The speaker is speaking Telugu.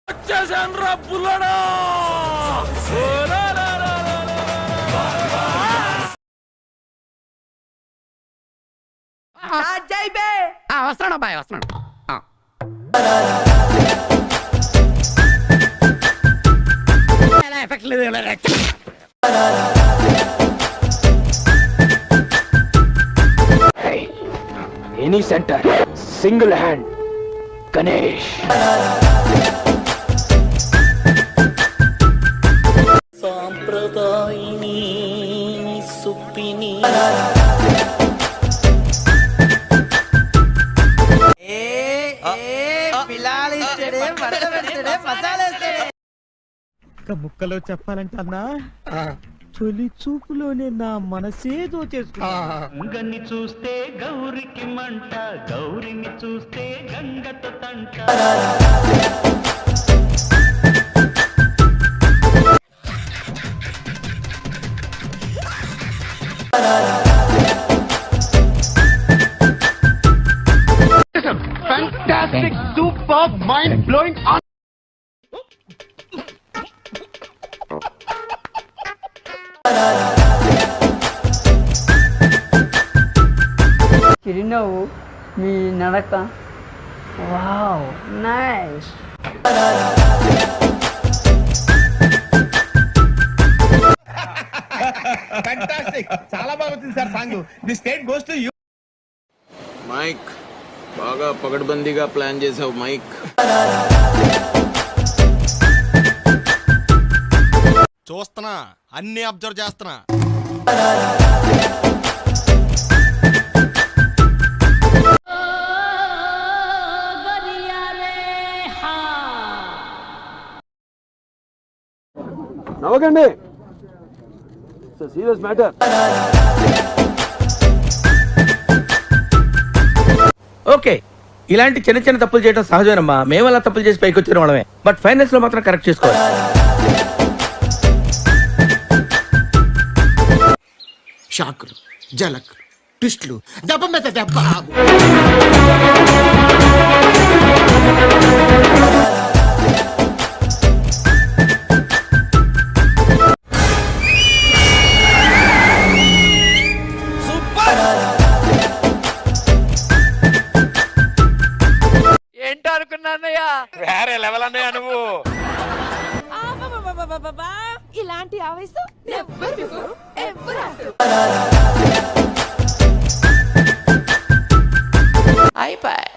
వచ్చేసాన్రా పుల్లడా. వస్తున్నాడు అబ్బాయి వస్తున్నాడు. ఎఫెక్ట్ లేదు. Any centre single hand Ganesh. సాంప్రదాయిని సుప్పిని ముక్కలో చెప్పాలంటే అన్నా తొలి చూపులోనే నా మనసే దోచేసుకున్నా. గంగని చూస్తే గౌరికి మంట, గౌరిని చూస్తే గంగతో తంట. Fantastic, superb, mind-blowing. చిరునవ్వు, మీ నడక, వావ్ నైస్. ఫ్యాంటాస్టిక్, చాలా బాగా వచ్చింది sir song. The state goes to you. Mike బాగా పగడ్బందీగా ప్లాన్ చేసావు మైక్. చూస్తున్నా, అన్ని అబ్జర్వ్ చేస్తున్నా. నవ్వకండి, సీరియస్ మ్యాటర్. ఓకే, ఇలాంటి చిన్న చిన్న తప్పులు చేయడం సహజమేనమ్మా. మేము అలా తప్పులు చేసి పైకి వచ్చిన వాళ్ళమే. బట్ ఫైనాన్స్ లో మాత్రం కరెక్ట్ చేసుకోవాలి. షాకులు, జలక్, ట్విస్టులు, దెబ్బ మీద దెబ్బ. ఏంటో అనుకున్నానయ్యా, వేరే లెవెల్ అన్నయ్య నువ్వు. ఇలాంటి ఆవేశం ఎవ్వరు అయిపోయి.